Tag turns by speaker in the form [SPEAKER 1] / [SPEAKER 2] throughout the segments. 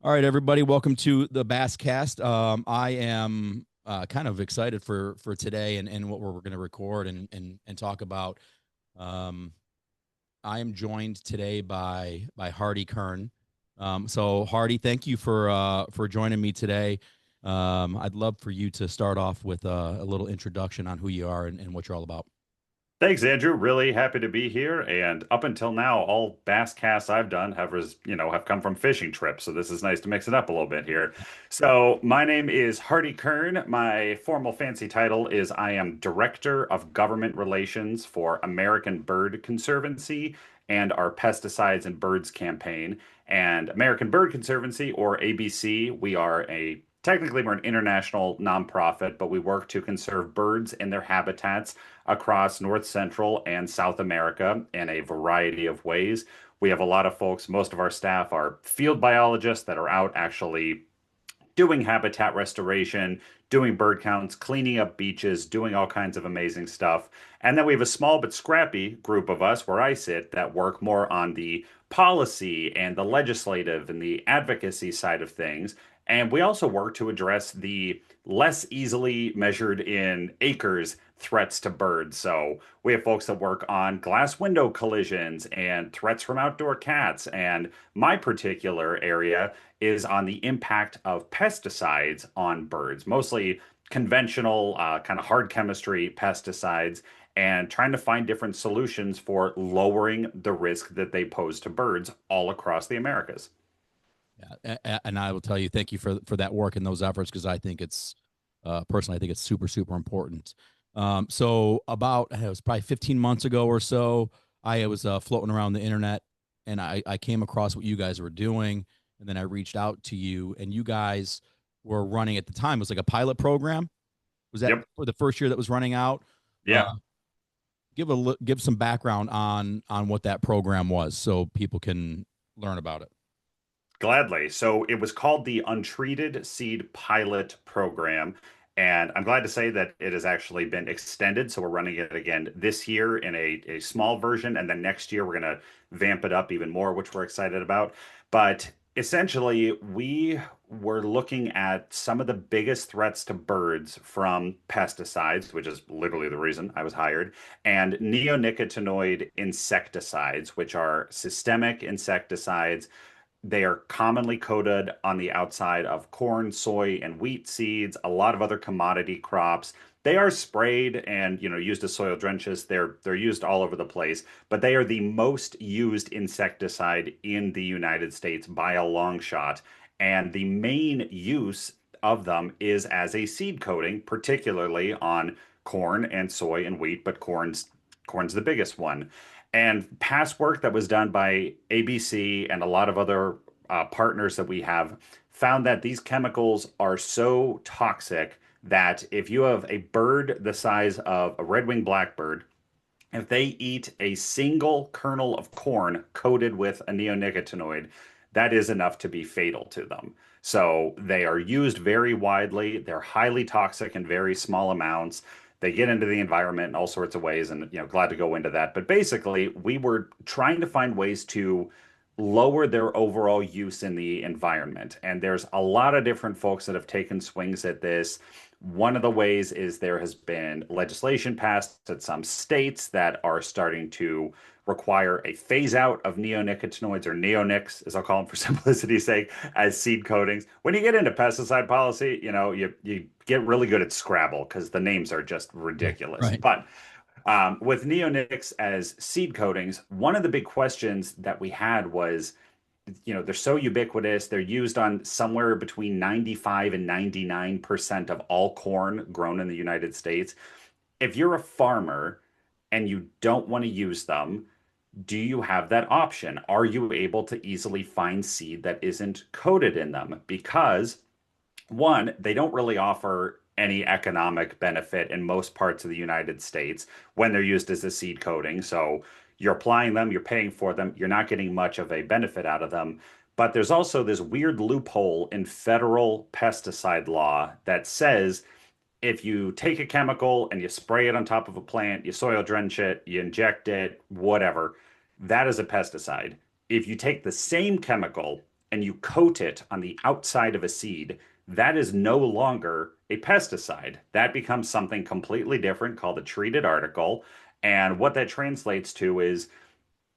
[SPEAKER 1] All right, everybody, welcome to the Basscast. I am kind of excited for today and what we're going to record and talk about. Um, I am joined today by Hardy Kern. So Hardy, thank you for joining me today. I'd love for you to start off with a little introduction on who you are and what you're all about.
[SPEAKER 2] Thanks, Andrew. Really happy to be here. And up until now, all bass casts I've done have come from fishing trips. So this is nice to mix it up a little bit here. So my name is Hardy Kern. My formal fancy title is I am Director of Government Relations for American Bird Conservancy and our Pesticides and Birds campaign. And American Bird Conservancy, or ABC, technically we're an international nonprofit, but we work to conserve birds and their habitats across North Central and South America in a variety of ways. We have a lot of folks, most of our staff are field biologists that are out actually doing habitat restoration, doing bird counts, cleaning up beaches, doing all kinds of amazing stuff. And then we have a small but scrappy group of us where I sit that work more on the policy and the legislative and the advocacy side of things. And we also work to address the less easily measured in acres threats to birds. So we have folks that work on glass window collisions and threats from outdoor cats. And my particular area is on the impact of pesticides on birds, mostly conventional, kind of hard chemistry pesticides, and trying to find different solutions for lowering the risk that they pose to birds all across the Americas.
[SPEAKER 1] Yeah, and I will tell you, thank you for that work and those efforts because I think it's personally, I think it's super important. So it was probably 15 months ago or so, I was floating around the internet and I came across what you guys were doing, and then I reached out to you, and you guys were running at the time. It was like a pilot program. Was that
[SPEAKER 2] Yep.
[SPEAKER 1] for the first year that was running out? Uh,
[SPEAKER 2] Yeah.
[SPEAKER 1] give some background on what that program was so people can learn about it.
[SPEAKER 2] Gladly. So it was called the Untreated Seed Pilot Program. And I'm glad to say that it has actually been extended. So we're running it again this year in a small version. And then next year, we're going to vamp it up even more, which we're excited about. But essentially, we were looking at some of the biggest threats to birds from pesticides, which is literally the reason I was hired, and neonicotinoid insecticides, which are systemic insecticides. They are commonly coated on the outside of corn, soy, and wheat seeds, a lot of other commodity crops. They are sprayed and, used as soil drenches. They're used all over the place, but they are the most used insecticide in the United States by a long shot. And the main use of them is as a seed coating, particularly on corn and soy and wheat, but corn's the biggest one. And past work that was done by ABC and a lot of other partners that we have found that these chemicals are so toxic that if you have a bird the size of a red-winged blackbird, if they eat a single kernel of corn coated with a neonicotinoid, that is enough to be fatal to them. So they are used very widely. They're highly toxic in very small amounts. They get into the environment in all sorts of ways, and glad to go into that. But basically, we were trying to find ways to lower their overall use in the environment. And there's a lot of different folks that have taken swings at this. One of the ways is there has been legislation passed at some states that are starting to require a phase out of neonicotinoids, or neonics, as I'll call them for simplicity's sake, as seed coatings. When you get into pesticide policy, you get really good at Scrabble because the names are just
[SPEAKER 1] Yeah,
[SPEAKER 2] ridiculous.
[SPEAKER 1] right.
[SPEAKER 2] But with neonics as seed coatings, one of the big questions that we had was, they're so ubiquitous. They're used on somewhere between 95 and 99% of all corn grown in the United States. If you're a farmer and you don't want to use them, do you have that option? Are you able to easily find seed that isn't coated in them? Because one, they don't really offer any economic benefit in most parts of the United States when they're used as a seed coating. So you're applying them, you're paying for them, you're not getting much of a benefit out of them. But there's also this weird loophole in federal pesticide law that says if you take a chemical and you spray it on top of a plant, you soil drench it, you inject it, whatever, that is a pesticide. If you take the same chemical and you coat it on the outside of a seed, that is no longer a pesticide. That becomes something completely different called a treated article. And what that translates to is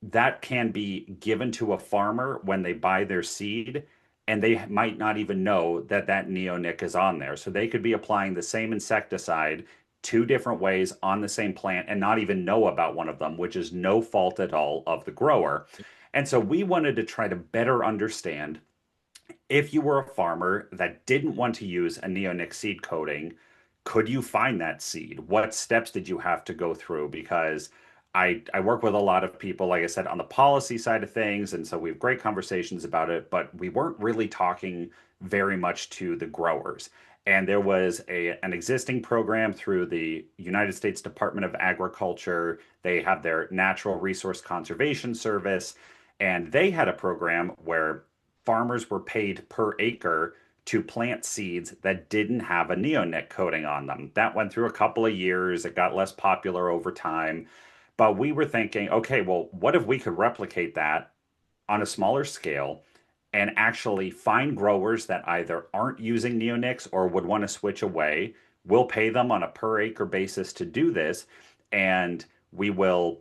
[SPEAKER 2] that can be given to a farmer when they buy their seed, and they might not even know that that neonic is on there. So they could be applying the same insecticide two different ways on the same plant and not even know about one of them, which is no fault at all of the grower. And so we wanted to try to better understand if you were a farmer that didn't want to use a neonic seed coating, could you find that seed? What steps did you have to go through? Because I work with a lot of people, like I said, on the policy side of things, and so we have great conversations about it, but we weren't really talking very much to the growers. And there was an existing program through the United States Department of Agriculture. They have their Natural Resource Conservation Service, and they had a program where farmers were paid per acre to plant seeds that didn't have a neonic coating on them. That went through a couple of years. It got less popular over time. But we were thinking, okay, well, what if we could replicate that on a smaller scale and actually find growers that either aren't using neonics or would want to switch away? We'll pay them on a per acre basis to do this, and we will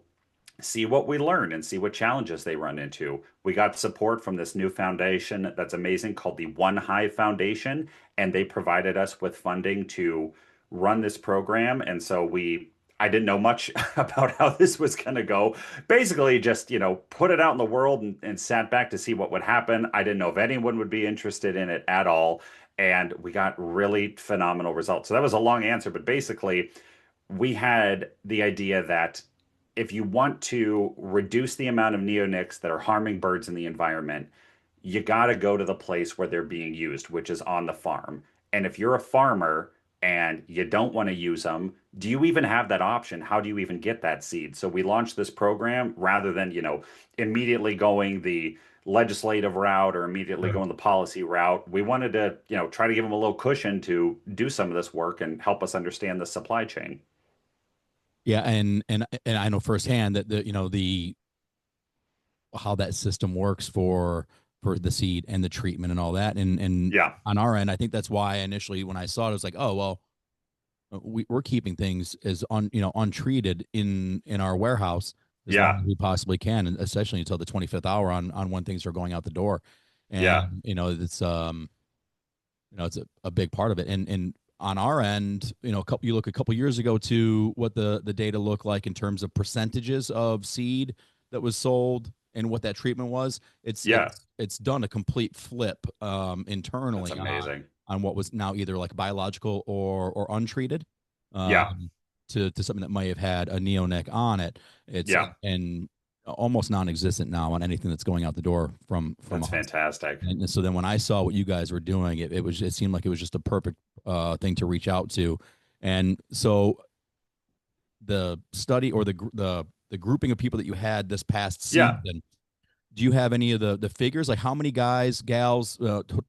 [SPEAKER 2] see what we learn and see what challenges they run into. We got support from this new foundation that's amazing called the One Hive Foundation, and they provided us with funding to run this program. And so I didn't know much about how this was going to go. Basically, just, put it out in the world and sat back to see what would happen. I didn't know if anyone would be interested in it at all. And we got really phenomenal results. So that was a long answer, but basically, we had the idea that if you want to reduce the amount of neonics that are harming birds in the environment, you got to go to the place where they're being used, which is on the farm. And if you're a farmer and you don't want to use them, do you even have that option? How do you even get that seed? So we launched this program rather than, immediately going the legislative route or immediately
[SPEAKER 1] Sure.
[SPEAKER 2] going the policy route. We wanted to, try to give them a little cushion to do some of this work and help us understand the supply chain.
[SPEAKER 1] Yeah, and I know firsthand that the how that system works for the seed and the treatment and all that. And
[SPEAKER 2] Yeah.
[SPEAKER 1] on our end, I think that's why initially when I saw it, I was like, oh well, we're keeping things as untreated in our warehouse as long
[SPEAKER 2] Yeah.
[SPEAKER 1] as we possibly can, and especially until the 25th hour on when things are going out the door.
[SPEAKER 2] Yeah.
[SPEAKER 1] And it's a big part of it. And on our end, you look a couple years ago to what the data looked like in terms of percentages of seed that was sold and what that treatment was. It's
[SPEAKER 2] Yeah.
[SPEAKER 1] it's it's done a complete flip
[SPEAKER 2] That's
[SPEAKER 1] internally
[SPEAKER 2] amazing.
[SPEAKER 1] on what was now either like biological or untreated,
[SPEAKER 2] Yeah.
[SPEAKER 1] um, to something that may have had a neonic on it. It's
[SPEAKER 2] Yeah.
[SPEAKER 1] and almost non-existent now on anything that's going out the door from a
[SPEAKER 2] That's
[SPEAKER 1] hunt.
[SPEAKER 2] fantastic.
[SPEAKER 1] And so then when I saw what you guys were doing, it seemed like it was just a perfect thing to reach out to. And so the study or the grouping of people that you had this past
[SPEAKER 2] Yeah.
[SPEAKER 1] season, do you have any of the figures, like how many guys, gals,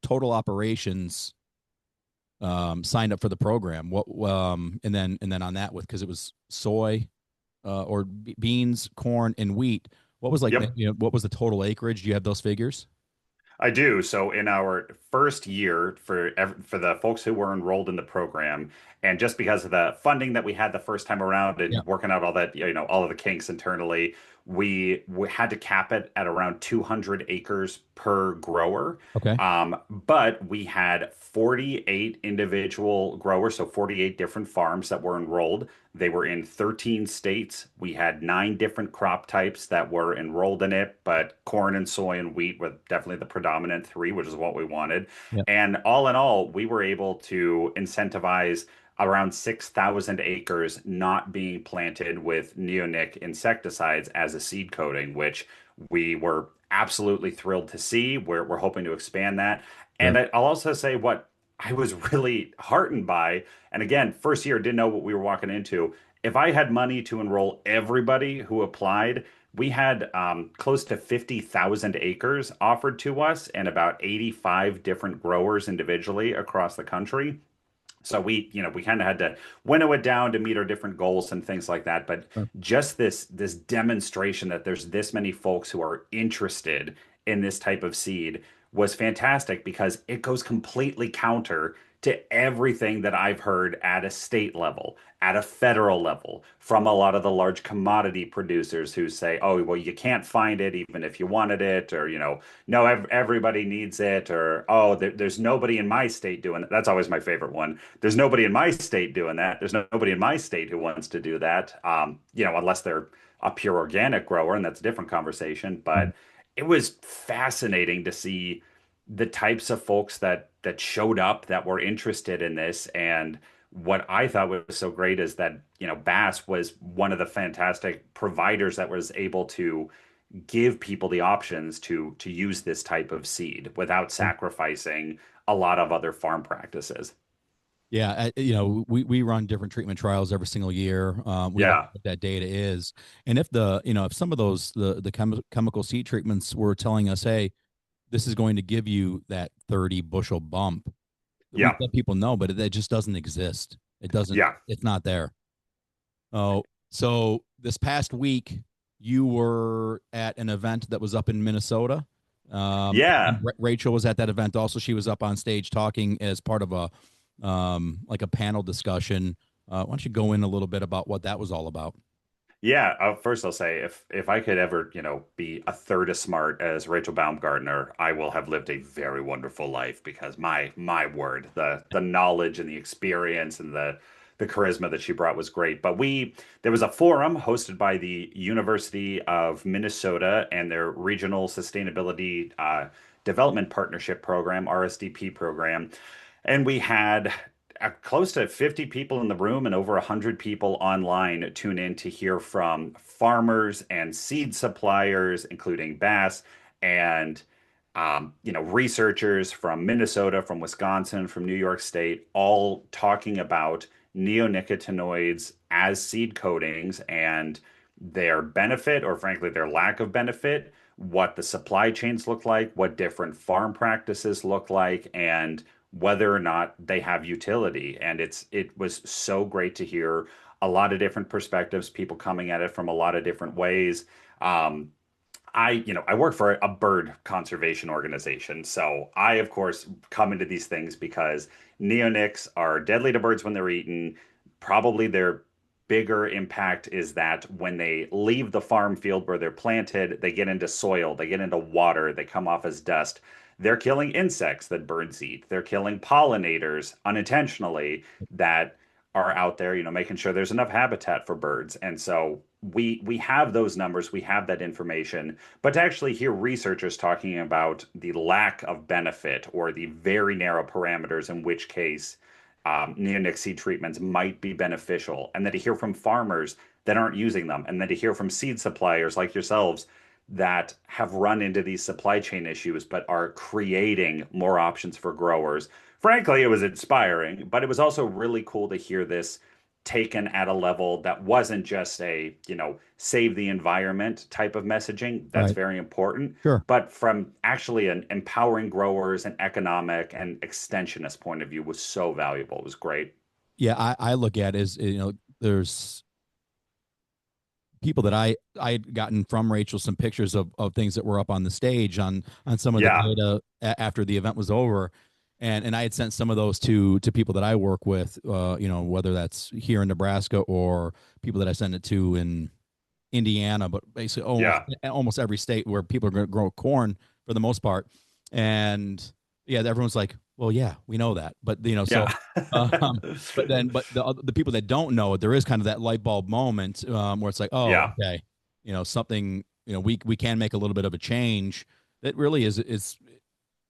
[SPEAKER 1] total operations signed up for the program? What and then on that, with because it was soy or beans, corn, and wheat. What was
[SPEAKER 2] Yep.
[SPEAKER 1] what was the total acreage? Do you have those figures?
[SPEAKER 2] I do. So in our first year for the folks who were enrolled in the program, and just because of the funding that we had the first time around
[SPEAKER 1] Yeah.
[SPEAKER 2] and working out all that, all of the kinks internally, we had to cap it at around 200 acres per grower.
[SPEAKER 1] Okay.
[SPEAKER 2] But we had 48 individual growers, so 48 different farms that were enrolled. They were in 13 states. We had 9 different crop types that were enrolled in it, but corn and soy and wheat were definitely the predominant three, which is what we wanted.
[SPEAKER 1] Yeah.
[SPEAKER 2] And all in all, we were able to incentivize around 6,000 acres not being planted with neonic insecticides as a seed coating, which we were absolutely thrilled to see. We're hoping to expand that. And
[SPEAKER 1] Sure.
[SPEAKER 2] I'll also say what I was really heartened by, and again, first year, didn't know what we were walking into. If I had money to enroll everybody who applied, we had close to 50,000 acres offered to us and about 85 different growers individually across the country. So we kind of had to winnow it down to meet our different goals and things like that. But
[SPEAKER 1] Sure.
[SPEAKER 2] just this demonstration that there's this many folks who are interested in this type of seed was fantastic because it goes completely counter to everything that I've heard at a state level, at a federal level, from a lot of the large commodity producers who say, oh, well, you can't find it even if you wanted it, or, no, everybody needs it, or, oh, there's nobody in my state doing that. That's always my favorite one. There's nobody in my state doing that. There's nobody in my state who wants to do that, unless they're a pure organic grower, and that's a different conversation. But it was fascinating to see the types of folks that showed up that were interested in this. And what I thought was so great is that, Bass was one of the fantastic providers that was able to give people the options to use this type of seed without sacrificing a lot of other farm practices.
[SPEAKER 1] Yeah, we run different treatment trials every single year. We look
[SPEAKER 2] Yeah.
[SPEAKER 1] at what that data is, and if some of those chemical seed treatments were telling us, hey, this is going to give you that 30 bushel bump, we
[SPEAKER 2] Yeah.
[SPEAKER 1] let people know, but it just doesn't exist. It doesn't.
[SPEAKER 2] Yeah.
[SPEAKER 1] It's not there. Oh, so this past week you were at an event that was up in Minnesota. And
[SPEAKER 2] Yeah.
[SPEAKER 1] Rachel was at that event also. She was up on stage talking as part of a like a panel discussion. Why don't you go in a little bit about what that was all about?
[SPEAKER 2] Yeah, first I'll say if I could ever, be a third as smart as Rachel Baumgartner, I will have lived a very wonderful life because my word, the knowledge and the experience and the charisma that she brought was great. But there was a forum hosted by the University of Minnesota and their Regional Sustainability Development Partnership Program, RSDP program, and we had close to 50 people in the room and over 100 people online tune in to hear from farmers and seed suppliers, including Bass, and researchers from Minnesota, from Wisconsin, from New York State, all talking about neonicotinoids as seed coatings and their benefit, or frankly, their lack of benefit, what the supply chains look like, what different farm practices look like, and whether or not they have utility. And it was so great to hear a lot of different perspectives, people coming at it from a lot of different ways. Um, I work for a bird conservation organization. So I, of course, come into these things because neonics are deadly to birds when they're eaten. Probably their bigger impact is that when they leave the farm field where they're planted, they get into soil, they get into water, they come off as dust. They're killing insects that birds eat. They're killing pollinators unintentionally that are out there, making sure there's enough habitat for birds. And so we have those numbers, we have that information, but to actually hear researchers talking about the lack of benefit or the very narrow parameters in which case neonic seed treatments might be beneficial, and then to hear from farmers that aren't using them, and then to hear from seed suppliers like yourselves that have run into these supply chain issues but are creating more options for growers. Frankly, it was inspiring, but it was also really cool to hear this taken at a level that wasn't just a, save the environment type of messaging. That's
[SPEAKER 1] Right.
[SPEAKER 2] very important,
[SPEAKER 1] Sure.
[SPEAKER 2] but from actually an empowering growers and economic and extensionist point of view was so valuable. It was great.
[SPEAKER 1] Yeah, I look at it as there's people that I had gotten from Rachel some pictures of things that were up on the stage on some of the
[SPEAKER 2] Yeah,
[SPEAKER 1] data after the event was over, and I had sent some of those to people that I work with, whether that's here in Nebraska or people that I send it to in Indiana, but basically
[SPEAKER 2] yeah,
[SPEAKER 1] almost every state where people are going to grow corn for the most part. And yeah, everyone's like, well, yeah, we know that, but so,
[SPEAKER 2] yeah,
[SPEAKER 1] um, but the people that don't know it, there is kind of that light bulb moment where it's like, oh,
[SPEAKER 2] yeah,
[SPEAKER 1] okay, something, we can make a little bit of a change. That really is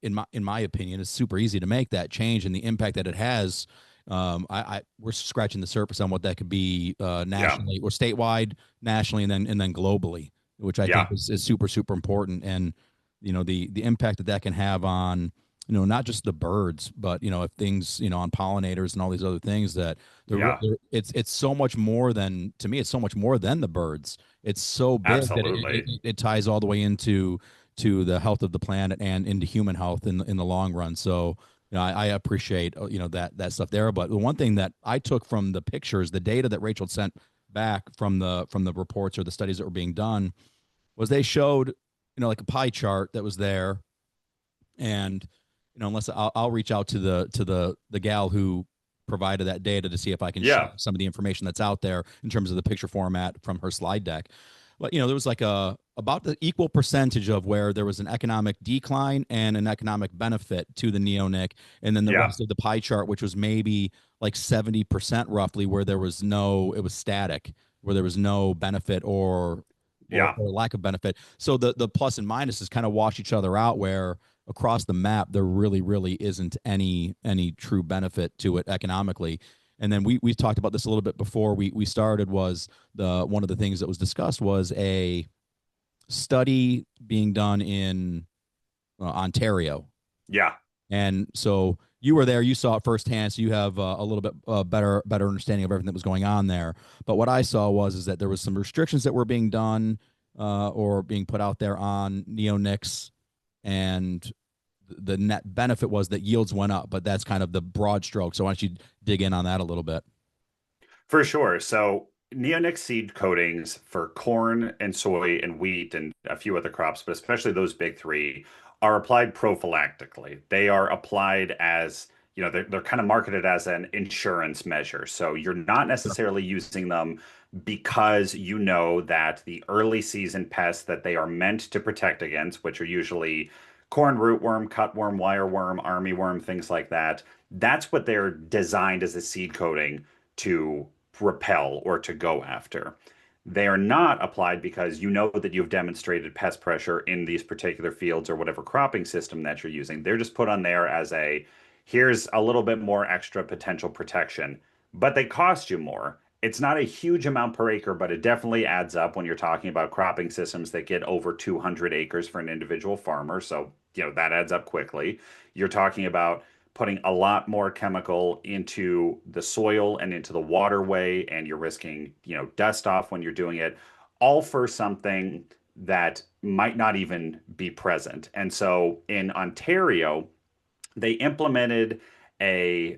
[SPEAKER 1] in my opinion, is super easy to make that change, and the impact that it has. We're scratching the surface on what that could be
[SPEAKER 2] yeah,
[SPEAKER 1] nationally or statewide, nationally, and then globally, which I think
[SPEAKER 2] yeah,
[SPEAKER 1] is super super important. And the impact that that can have on not just the birds, but if things on pollinators and all these other things that
[SPEAKER 2] yeah,
[SPEAKER 1] it's so much more than, to me, it's so much more than the birds. It's so big that
[SPEAKER 2] absolutely.
[SPEAKER 1] it ties all the way into the health of the planet and into human health in the long run. So I appreciate that stuff there. But the one thing that I took from the pictures, the data that Rachel sent back from the reports or the studies that were being done, was they showed like a pie chart that was there, And unless I'll reach out to the gal who provided that data to see if I can share
[SPEAKER 2] Yeah.
[SPEAKER 1] some of the information that's out there in terms of the picture format from her slide deck. But there was like a about the equal percentage of where there was an economic decline and an economic benefit to the neonic, and then the
[SPEAKER 2] Yeah.
[SPEAKER 1] rest of the pie chart, which was maybe like 70% roughly, where there was no, it was static, where there was no benefit
[SPEAKER 2] Yeah.
[SPEAKER 1] or lack of benefit. So the plus and minuses kind of wash each other out, where across the map there really isn't any true benefit to it economically. And then we talked about this a little bit before we started, was the one of the things that was discussed was a study being done in Ontario.
[SPEAKER 2] Yeah.
[SPEAKER 1] And so you were there, you saw it firsthand, so you have a little bit better understanding of everything that was going on there. But what I saw was is that there was some restrictions that were being done or being put out there on neonics, and the net benefit was that yields went up. But that's kind of the broad stroke. So why don't you dig in on that a little bit?
[SPEAKER 2] For sure. So neonic seed coatings for corn and soy and wheat and a few other crops, but especially those big three, are applied prophylactically. They are applied as, they're kind of marketed as an insurance measure. So you're not necessarily using them because you know that the early season pests that they are meant to protect against, which are usually corn rootworm, cutworm, wireworm, armyworm, things like that, that's what they're designed as a seed coating to repel or to go after. They are not applied because you know that you've demonstrated pest pressure in these particular fields or whatever cropping system that you're using. They're just put on there as here's a little bit more extra potential protection, but they cost you more. It's not a huge amount per acre, but it definitely adds up when you're talking about cropping systems that get over 200 acres for an individual farmer. So, that adds up quickly. You're talking about putting a lot more chemical into the soil and into the waterway, and you're risking, dust off when you're doing it, all for something that might not even be present. And so in Ontario, they implemented a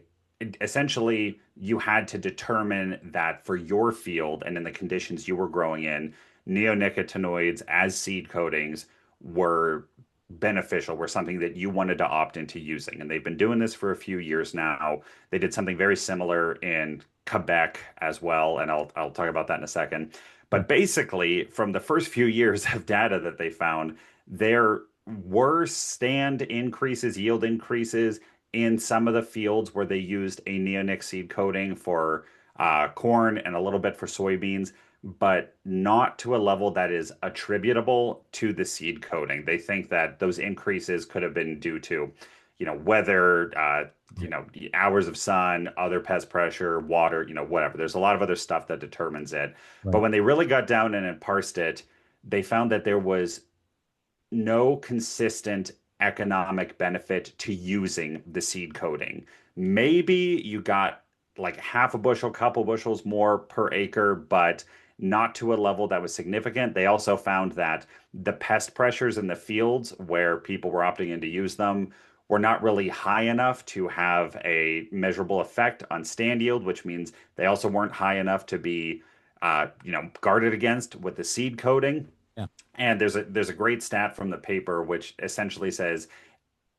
[SPEAKER 2] essentially you had to determine that for your field and in the conditions you were growing in, neonicotinoids as seed coatings were beneficial, were something that you wanted to opt into using. And they've been doing this for a few years now. They did something very similar in Quebec as well, and I'll talk about that in a second.
[SPEAKER 1] Sure.
[SPEAKER 2] But basically, from the first few years of data that they found, there were stand increases, yield increases in some of the fields where they used a neonic seed coating for corn and a little bit for soybeans, but not to a level that is attributable to the seed coating. They think that those increases could have been due to, weather,
[SPEAKER 1] Right.
[SPEAKER 2] hours of sun, other pest pressure, water, whatever. There's a lot of other stuff that determines it. But
[SPEAKER 1] Right.
[SPEAKER 2] when they really got down and parsed it, they found that there was no consistent economic benefit to using the seed coating. Maybe you got like half a bushel, couple bushels more per acre, but not to a level that was significant. They also found that the pest pressures in the fields where people were opting in to use them were not really high enough to have a measurable effect on stand yield, which means they also weren't high enough to be, guarded against with the seed coating.
[SPEAKER 1] Yeah.
[SPEAKER 2] And there's a great stat from the paper which essentially says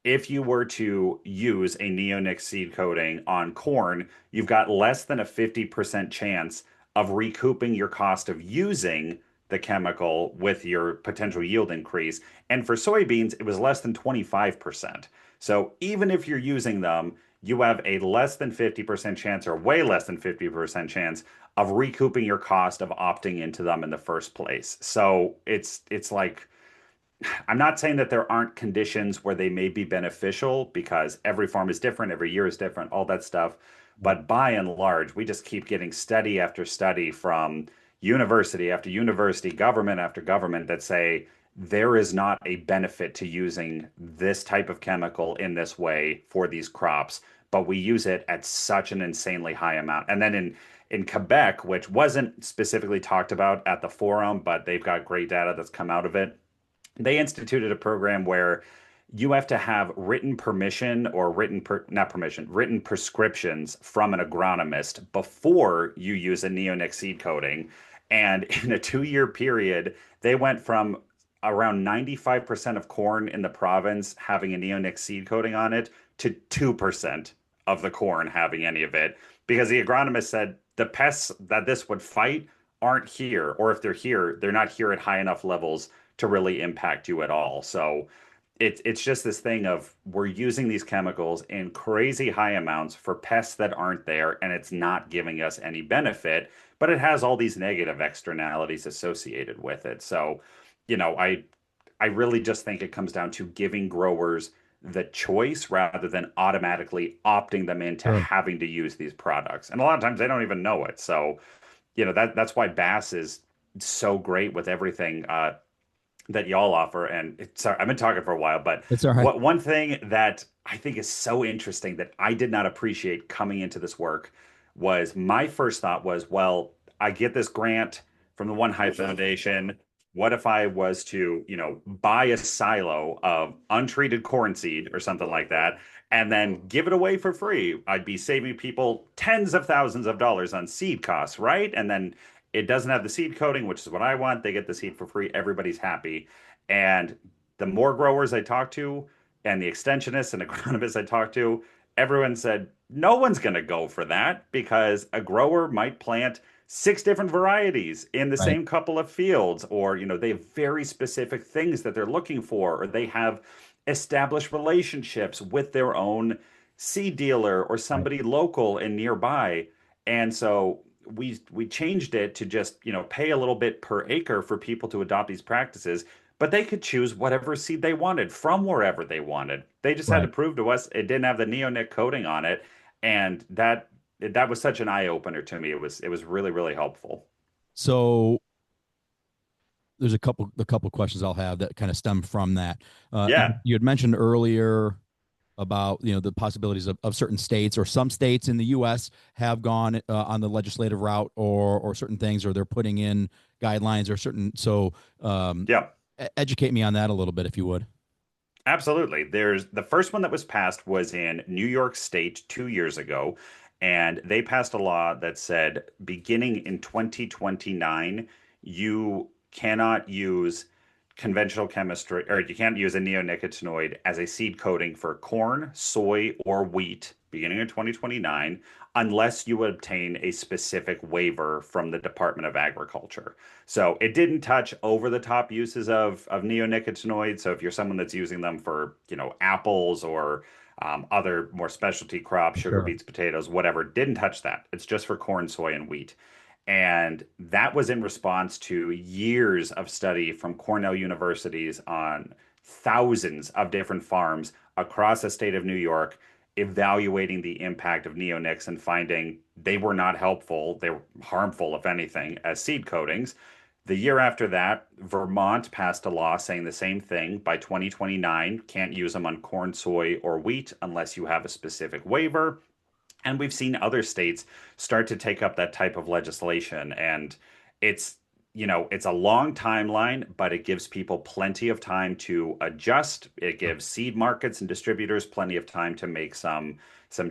[SPEAKER 2] if you were to use a neonic seed coating on corn, you've got less than a 50% chance of recouping your cost of using the chemical with your potential yield increase. And for soybeans, it was less than 25%. So even if you're using them, you have a less than 50% chance or way less than 50% chance of recouping your cost of opting into them in the first place. So it's like I'm not saying that there aren't conditions where they may be beneficial because every farm is different, every year is different, all that stuff.
[SPEAKER 1] Right.
[SPEAKER 2] But by and large, we just keep getting study after study from university after university, government after government that say there is not a benefit to using this type of chemical in this way for these crops, but we use it at such an insanely high amount. And then in Quebec, which wasn't specifically talked about at the forum, but they've got great data that's come out of it, they instituted a program where you have to have written permission or not permission, written prescriptions from an agronomist before you use a neonic seed coating. And in a 2-year period, they went from around 95% of corn in the province having a neonic seed coating on it to 2% of the corn having any of it because the agronomist said the pests that this would fight aren't here, or if they're here, they're not here at high enough levels to really impact you at all. So it's just this thing of we're using these chemicals in crazy high amounts for pests that aren't there, and it's not giving us any benefit, but it has all these negative externalities associated with it. So, I really just think it comes down to giving growers the choice rather than automatically opting them into
[SPEAKER 1] Sure.
[SPEAKER 2] having to use these products. And a lot of times they don't even know it. So, that's why Bass is so great with everything that y'all offer. And sorry, I've been talking for a while, but
[SPEAKER 1] It's all right.
[SPEAKER 2] what one thing that I think is so interesting that I did not appreciate coming into this work was my first thought was, well, I get this grant from the One Hive Foundation. What if I was to, buy a silo of untreated corn seed or something like that, and then give it away for free? I'd be saving people tens of thousands of dollars on seed costs, right? And then it doesn't have the seed coating, which is what I want. They get the seed for free. Everybody's happy. And the more growers I talk to and the extensionists and agronomists I talk to, everyone said, no one's going to go for that because a grower might plant six different varieties in the
[SPEAKER 1] Right.
[SPEAKER 2] same couple of fields, or, they have very specific things that they're looking for, or they have established relationships with their own seed dealer or
[SPEAKER 1] Right.
[SPEAKER 2] somebody local and nearby. And so we changed it to just, pay a little bit per acre for people to adopt these practices, but they could choose whatever seed they wanted from wherever they wanted. They just had to
[SPEAKER 1] Right.
[SPEAKER 2] prove to us it didn't have the neonic coating on it, and that was such an eye opener to me. It was really really helpful.
[SPEAKER 1] So there's a couple questions I'll have that kind of stem from that.
[SPEAKER 2] Yeah.
[SPEAKER 1] You had mentioned earlier about the possibilities of certain states, or some states in the U.S. have gone on the legislative route, or certain things, or they're putting in guidelines or certain. So
[SPEAKER 2] Yeah.
[SPEAKER 1] educate me on that a little bit, if you would.
[SPEAKER 2] Absolutely. There's the first one that was passed was in New York State 2 years ago, and they passed a law that said beginning in 2029, you cannot use conventional chemistry, or you can't use a neonicotinoid as a seed coating for corn, soy, or wheat beginning in 2029 unless you obtain a specific waiver from the Department of Agriculture. So it didn't touch over the top uses of neonicotinoids. So if you're someone that's using them for, apples or other more specialty crops, sugar
[SPEAKER 1] Sure.
[SPEAKER 2] beets, potatoes, whatever, didn't touch that. It's just for corn, soy, and wheat. And that was in response to years of study from Cornell universities on thousands of different farms across the state of New York, evaluating the impact of neonics and finding they were not helpful. They were harmful, if anything, as seed coatings. The year after that, Vermont passed a law saying the same thing. By 2029, can't use them on corn, soy, or wheat unless you have a specific waiver. And we've seen other states start to take up that type of legislation. And it's, it's a long timeline, but it gives people plenty of time to adjust. It
[SPEAKER 1] Sure.
[SPEAKER 2] gives seed markets and distributors plenty of time to make some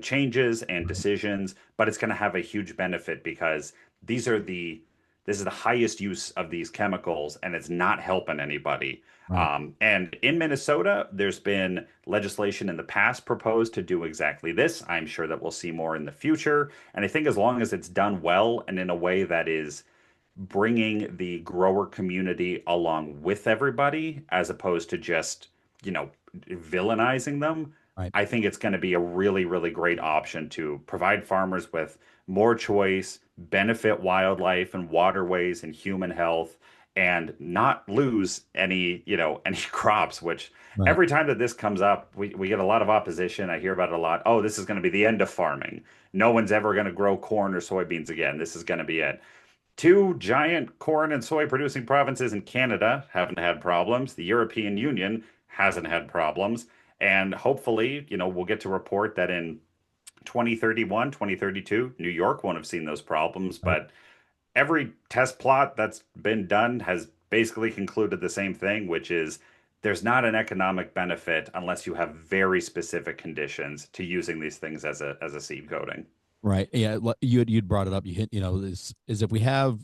[SPEAKER 2] changes and
[SPEAKER 1] Right.
[SPEAKER 2] decisions, but it's going to have a huge benefit because these are the this is the highest use of these chemicals, and it's not helping anybody.
[SPEAKER 1] Right.
[SPEAKER 2] And in Minnesota, there's been legislation in the past proposed to do exactly this. I'm sure that we'll see more in the future. And I think as long as it's done well and in a way that is bringing the grower community along with everybody, as opposed to just, you know, villainizing them,
[SPEAKER 1] Right.
[SPEAKER 2] I think it's going to be a really, really great option to provide farmers with more choice, benefit wildlife and waterways and human health, and not lose any, any crops, which
[SPEAKER 1] Right.
[SPEAKER 2] every time that this comes up, we get a lot of opposition. I hear about it a lot. Oh, this is going to be the end of farming. No one's ever going to grow corn or soybeans again. This is going to be it. Two giant corn and soy producing provinces in Canada haven't had problems. The European Union hasn't had problems. And hopefully, we'll get to report that in 2031, 2032, New York won't have seen those problems.
[SPEAKER 1] Right.
[SPEAKER 2] But every test plot that's been done has basically concluded the same thing, which is there's not an economic benefit unless you have very specific conditions to using these things as a seed coating.
[SPEAKER 1] Right. Yeah. You'd brought it up. You hit, is if we have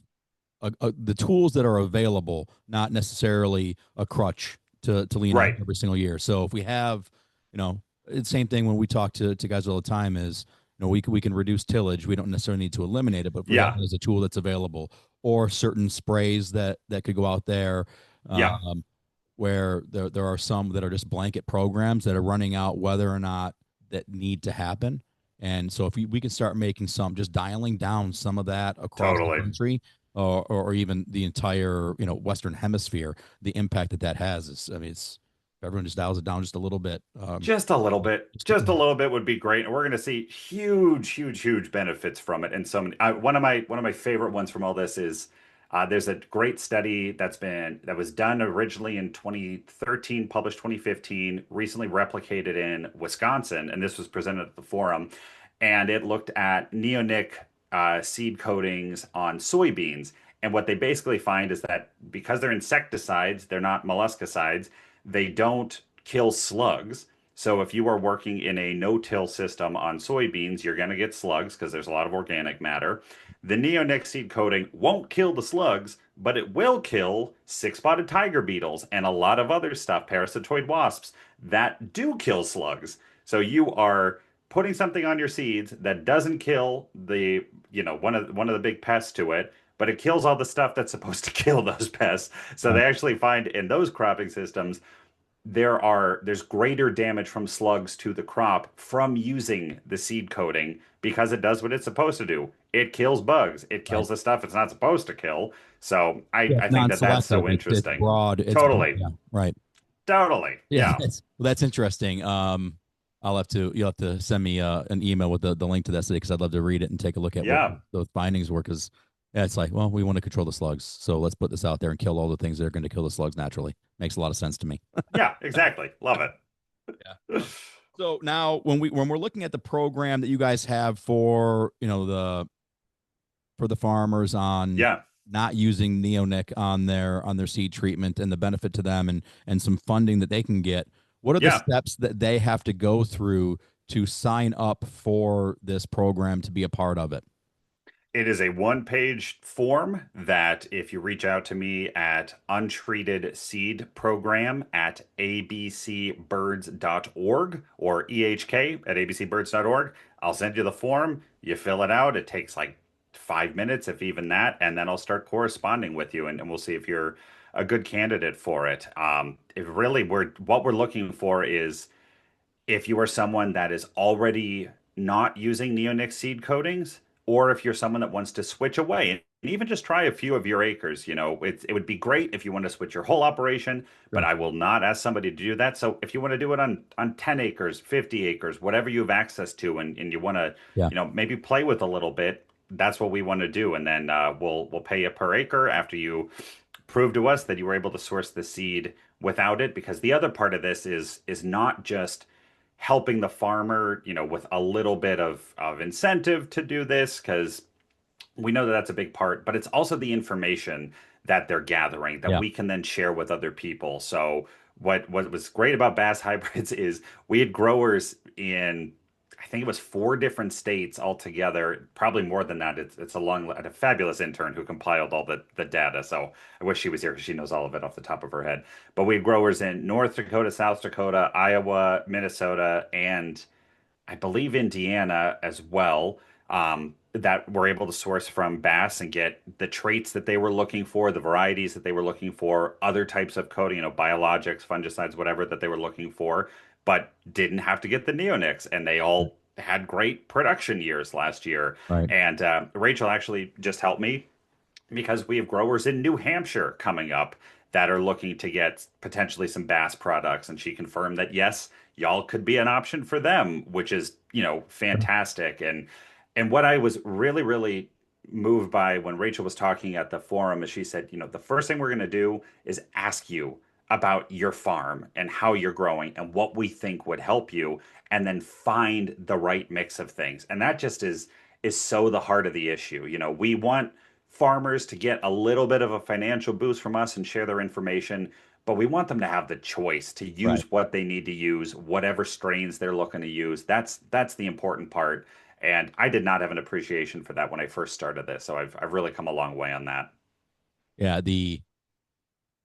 [SPEAKER 1] the tools that are available, not necessarily a crutch to lean on
[SPEAKER 2] Right.
[SPEAKER 1] every single year. So if we have, it's the same thing when we talk to guys all the time is, we can reduce tillage. We don't necessarily need to eliminate it, but if we have
[SPEAKER 2] Yeah.
[SPEAKER 1] it as a tool that's available, or certain sprays that could go out there,
[SPEAKER 2] Yeah.
[SPEAKER 1] um, where there are some that are just blanket programs that are running out whether or not that need to happen. And so if we can start making some, just dialing down some of that across the
[SPEAKER 2] Totally.
[SPEAKER 1] country, or even the entire, Western hemisphere, the impact that has is, I mean, it's, if everyone just dials it down just a little bit.
[SPEAKER 2] Just a little bit.
[SPEAKER 1] Just,
[SPEAKER 2] Just a little bit would be great. And we're going to see huge, huge, huge benefits from it. And so many, one of my favorite ones from all this is there's a great study that was done originally in 2013, published 2015, recently replicated in Wisconsin, and this was presented at the forum. And it looked at neonic seed coatings on soybeans. And what they basically find is that because they're insecticides, they're not molluscicides, they don't kill slugs. So if you are working in a no-till system on soybeans, you're going to get slugs because there's a lot of organic matter. The neonic seed coating won't kill the slugs, but it will kill six-spotted tiger beetles and a lot of other stuff, parasitoid wasps, that do kill slugs. So you are putting something on your seeds that doesn't kill one of the big pests to it, but it kills all the stuff that's supposed to kill those pests. So
[SPEAKER 1] right.
[SPEAKER 2] they actually find in those cropping systems there's greater damage from slugs to the crop from using the seed coating because it does what it's supposed to do. It kills bugs. It
[SPEAKER 1] Right.
[SPEAKER 2] kills the stuff it's not supposed to kill. So I,
[SPEAKER 1] Yeah, it's
[SPEAKER 2] I think that that's
[SPEAKER 1] non-selective.
[SPEAKER 2] so
[SPEAKER 1] It's
[SPEAKER 2] interesting.
[SPEAKER 1] broad. It's broad.
[SPEAKER 2] Totally.
[SPEAKER 1] Yeah. Right.
[SPEAKER 2] Totally.
[SPEAKER 1] Yeah.
[SPEAKER 2] Yeah.
[SPEAKER 1] That's interesting. You'll have to send me an email with the link to that study because I'd love to read it and take a look at what
[SPEAKER 2] Yeah.
[SPEAKER 1] those findings were. Because yeah, it's like, well, we want to control the slugs, so let's put this out there and kill all the things that are going to kill the slugs naturally. Makes a lot of sense to me.
[SPEAKER 2] Yeah, exactly. Love it.
[SPEAKER 1] Yeah. So now when we're looking at the program that you guys have for, for the farmers on
[SPEAKER 2] Yeah.
[SPEAKER 1] not using neonic on their seed treatment and the benefit to them, and some funding that they can get, what are the
[SPEAKER 2] Yeah.
[SPEAKER 1] steps that they have to go through to sign up for this program to be a part of it?
[SPEAKER 2] It is a one-page form that if you reach out to me at untreatedseedprogram at abcbirds.org or EHK at abcbirds.org, I'll send you the form. You fill it out. It takes like 5 minutes, if even that, and then I'll start corresponding with you, and we'll see if you're a good candidate for it. If really what we're looking for is if you are someone that is already not using neonic seed coatings, or if you're someone that wants to switch away and even just try a few of your acres. It would be great if you want to switch your whole operation, but
[SPEAKER 1] Sure.
[SPEAKER 2] I will not ask somebody to do that. So if you want to do it on 10 acres, 50 acres, whatever you have access to, and you want to,
[SPEAKER 1] Yeah.
[SPEAKER 2] maybe play with a little bit, that's what we want to do. And then we'll pay you per acre after you prove to us that you were able to source the seed without it. Because the other part of this is not just helping the farmer, with a little bit of incentive to do this, because we know that that's a big part, but it's also the information that they're gathering that
[SPEAKER 1] Yeah.
[SPEAKER 2] we can then share with other people. So what was great about bass hybrids is we had growers in, I think it was 4 different states altogether, probably more than that. It's a fabulous intern who compiled all the data. So I wish she was here because she knows all of it off the top of her head. But we had growers in North Dakota, South Dakota, Iowa, Minnesota, and I believe Indiana as well, that were able to source from bass and get the traits that they were looking for, the varieties that they were looking for, other types of coating, biologics, fungicides, whatever that they were looking for, but didn't have to get the neonics. And they all had great production years last year.
[SPEAKER 1] Right.
[SPEAKER 2] And Rachel actually just helped me because we have growers in New Hampshire coming up that are looking to get potentially some bass products. And she confirmed that, yes, y'all could be an option for them, which is, fantastic. And what I was really, really moved by when Rachel was talking at the forum is she said, the first thing we're going to do is ask you about your farm and how you're growing and what we think would help you, and then find the right mix of things. And that just is so the heart of the issue. We want farmers to get a little bit of a financial boost from us and share their information, but we want them to have the choice to
[SPEAKER 1] Right.
[SPEAKER 2] use what they need to use, whatever strains they're looking to use. That's the important part. And I did not have an appreciation for that when I first started this. So I've really come a long way on that.
[SPEAKER 1] Yeah, the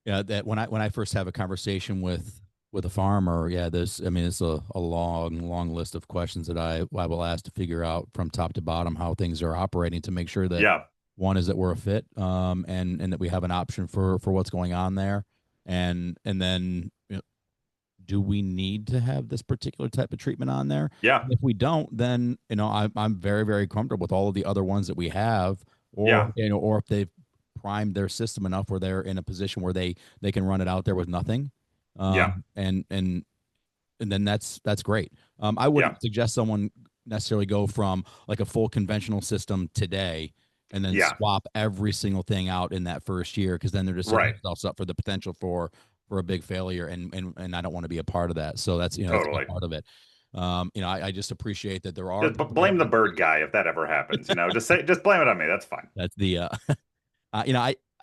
[SPEAKER 1] yeah that when I first have a conversation with a farmer, yeah, this I mean it's a long list of questions that I will ask to figure out from top to bottom how things are operating to make sure that
[SPEAKER 2] Yeah.
[SPEAKER 1] one is that we're a fit, and that we have an option for what's going on there, and then do we need to have this particular type of treatment on there?
[SPEAKER 2] Yeah.
[SPEAKER 1] If we don't, then I'm very comfortable with all of the other ones that we have, or
[SPEAKER 2] Yeah.
[SPEAKER 1] or if they've primed their system enough where they're in a position where they can run it out there with nothing,
[SPEAKER 2] Yeah.
[SPEAKER 1] and then that's great. I
[SPEAKER 2] Yeah.
[SPEAKER 1] wouldn't suggest someone necessarily go from like a full conventional system today and then
[SPEAKER 2] Yeah.
[SPEAKER 1] swap every single thing out in that first year, because then they're just setting
[SPEAKER 2] Right.
[SPEAKER 1] themselves up for the potential for a big failure, and I don't want to be a part of that. So that's a big
[SPEAKER 2] Totally.
[SPEAKER 1] part of it. I just appreciate that there are
[SPEAKER 2] Just
[SPEAKER 1] people that
[SPEAKER 2] blame the
[SPEAKER 1] have
[SPEAKER 2] bird guy if that ever happens. Just blame it on me. That's fine.
[SPEAKER 1] that's the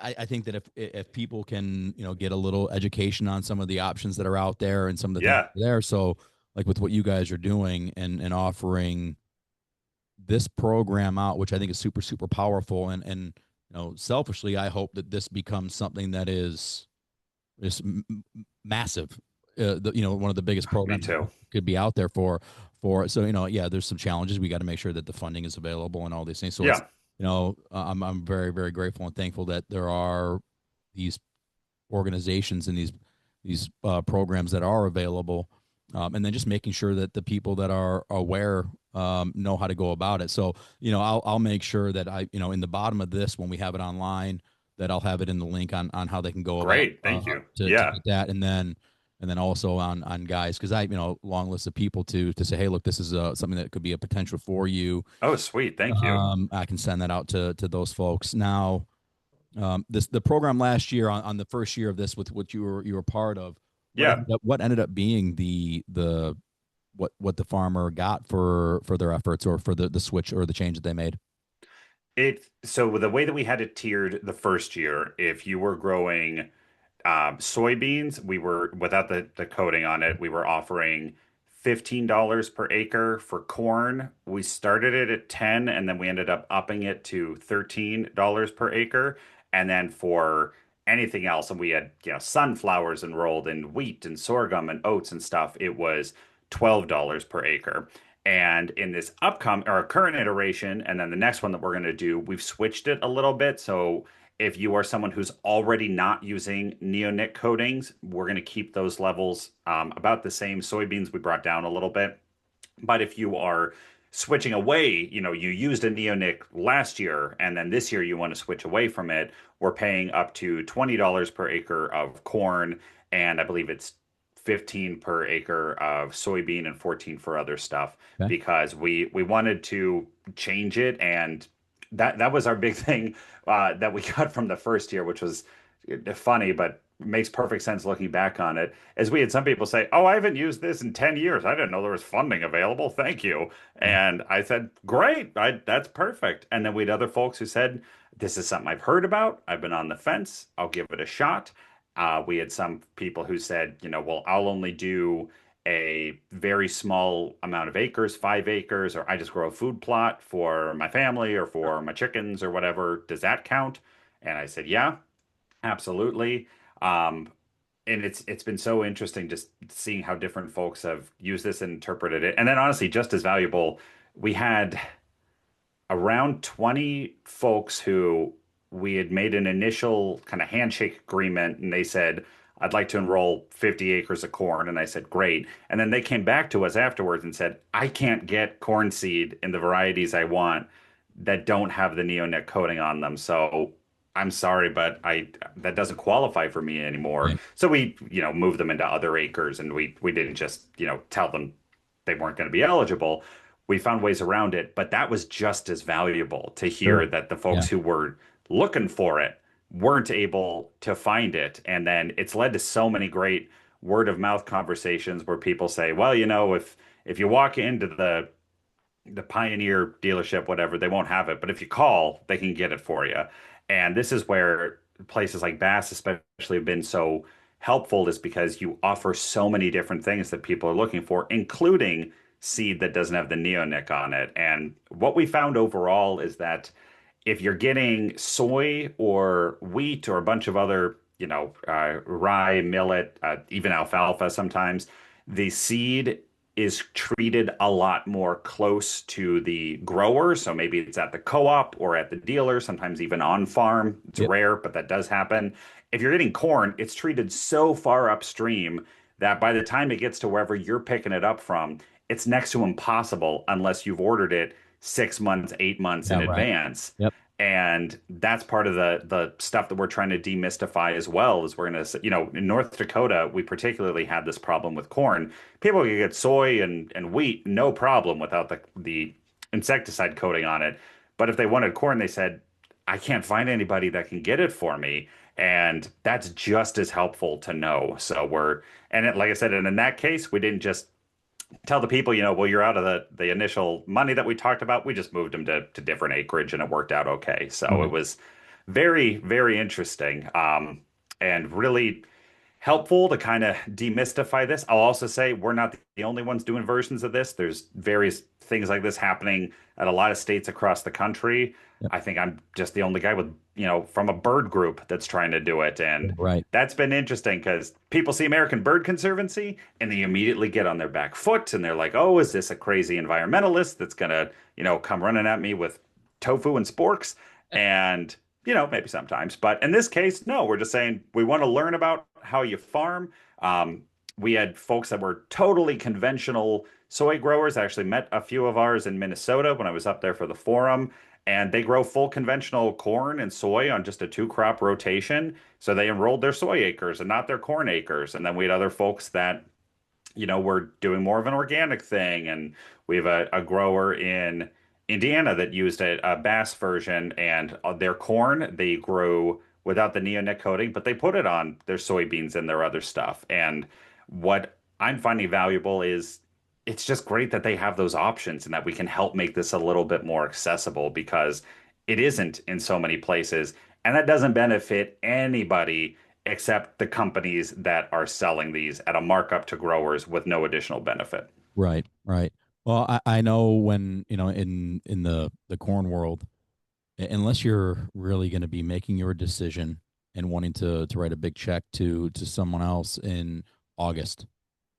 [SPEAKER 1] I think that if people can get a little education on some of the options that are out there and some of the things
[SPEAKER 2] Yeah.
[SPEAKER 1] that are there, so like with what you guys are doing and offering this program out, which I think is super powerful, and selfishly I hope that this becomes something that is massive, one of the biggest
[SPEAKER 2] Me
[SPEAKER 1] programs that
[SPEAKER 2] too.
[SPEAKER 1] could be out there for so yeah, there's some challenges. We got to make sure that the funding is available and all these things. So it's
[SPEAKER 2] Yeah.
[SPEAKER 1] I'm very grateful and thankful that there are these organizations and these programs that are available, and then just making sure that the people that are aware know how to go about it. So I'll make sure that in the bottom of this when we have it online, that I'll have it in the link on how they can go about
[SPEAKER 2] Great. Thank you.
[SPEAKER 1] to
[SPEAKER 2] Yeah.
[SPEAKER 1] get that, and then also on guys, because I long list of people to say, hey, look, this is something that could be a potential for you.
[SPEAKER 2] Oh, sweet. Thank you.
[SPEAKER 1] I can send that out to those folks. Now, the program last year on the first year of this with what you were part of,
[SPEAKER 2] Yeah.
[SPEAKER 1] what ended up being the what the farmer got for their efforts, or for the switch or the change that they made.
[SPEAKER 2] So the way that we had it tiered the first year, if you were growing soybeans, we were without the coating on it, we were offering $15 per acre. For corn, we started it at 10 and then we ended up upping it to $13 per acre. And then for anything else, and we had, sunflowers enrolled and wheat and sorghum and oats and stuff, it was $12 per acre. And in this upcoming or current iteration, and then the next one that we're going to do, we've switched it a little bit. So if you are someone who's already not using neonic coatings, we're going to keep those levels about the same. Soybeans we brought down a little bit. But if you are switching away, you used a neonic last year and then this year you want to switch away from it, we're paying up to $20 per acre of corn, and I believe it's 15 per acre of soybean and 14 for other stuff,
[SPEAKER 1] Okay.
[SPEAKER 2] because we wanted to change it. And that was our big thing that we got from the first year, which was funny, but makes perfect sense looking back on it. As we had some people say, "Oh, I haven't used this in 10 years. I didn't know there was funding available. Thank you."
[SPEAKER 1] Yeah.
[SPEAKER 2] And I said, "Great. That's perfect." And then we had other folks who said, "This is something I've heard about. I've been on the fence. I'll give it a shot." We had some people who said, "Well, I'll only do a very small amount of acres, 5 acres, or I just grow a food plot for my family or for my chickens or whatever. Does that count?" And I said, "Yeah, absolutely." Um, and it's been so interesting just seeing how different folks have used this and interpreted it. And then honestly, just as valuable, we had around 20 folks who we had made an initial kind of handshake agreement, and they said, "I'd like to enroll 50 acres of corn." And I said, "Great." And then they came back to us afterwards and said, "I can't get corn seed in the varieties I want that don't have the neonic coating on them. So I'm sorry, but I that doesn't qualify for me anymore."
[SPEAKER 1] Right.
[SPEAKER 2] So we, moved them into other acres, and we didn't just, tell them they weren't going to be eligible. We found ways around it, but that was just as valuable to hear
[SPEAKER 1] Sure.
[SPEAKER 2] that the
[SPEAKER 1] Yeah.
[SPEAKER 2] folks who were looking for it weren't able to find it. And then it's led to so many great word of mouth conversations where people say, "Well, if you walk into the Pioneer dealership, whatever, they won't have it. But if you call, they can get it for you." And this is where places like Bass, especially, have been so helpful, is because you offer so many different things that people are looking for, including seed that doesn't have the neonic on it. And what we found overall is that if you're getting soy or wheat or a bunch of other, rye, millet, even alfalfa sometimes, the seed is treated a lot more close to the grower. So maybe it's at the co-op or at the dealer, sometimes even on farm. It's
[SPEAKER 1] Yep.
[SPEAKER 2] rare, but that does happen. If you're getting corn, it's treated so far upstream that by the time it gets to wherever you're picking it up from, it's next to impossible unless you've ordered it 6 months, 8 months
[SPEAKER 1] Yeah.
[SPEAKER 2] in
[SPEAKER 1] Right.
[SPEAKER 2] advance.
[SPEAKER 1] Yep.
[SPEAKER 2] And that's part of the stuff that we're trying to demystify as well. Is we're going to, in North Dakota, we particularly had this problem with corn. People can get soy and wheat, no problem without the insecticide coating on it. But if they wanted corn, they said, I can't find anybody that can get it for me. And that's just as helpful to know. Like I said, and in that case, we didn't just tell the people, well, you're out of the initial money that we talked about. We just moved them to different acreage and it worked out okay. So it
[SPEAKER 1] Right.
[SPEAKER 2] was very, very interesting, and really helpful to kind of demystify this. I'll also say we're not the only ones doing versions of this. There's various things like this happening at a lot of states across the country.
[SPEAKER 1] Yep.
[SPEAKER 2] I think I'm just the only guy with, from a bird group that's trying to do it. And
[SPEAKER 1] Right.
[SPEAKER 2] that's been interesting because people see American Bird Conservancy and they immediately get on their back foot and they're like, oh, is this a crazy environmentalist that's gonna, come running at me with tofu and sporks? And maybe sometimes, but in this case, no, we're just saying we want to learn about how you farm. We had folks that were totally conventional soy growers. I actually met a few of ours in Minnesota when I was up there for the forum, and they grow full conventional corn and soy on just a two crop rotation. So they enrolled their soy acres and not their corn acres. And then we had other folks that we're doing more of an organic thing. And we have a grower in Indiana that used a Bass version, and their corn they grew without the neonic coating, but they put it on their soybeans and their other stuff. And what I'm finding valuable is it's just great that they have those options and that we can help make this a little bit more accessible because it isn't in so many places. And that doesn't benefit anybody except the companies that are selling these at a markup to growers with no additional benefit.
[SPEAKER 1] Right. Right. Well, I know when, in the corn world, unless you're really going to be making your decision and wanting to write a big check to someone else in August,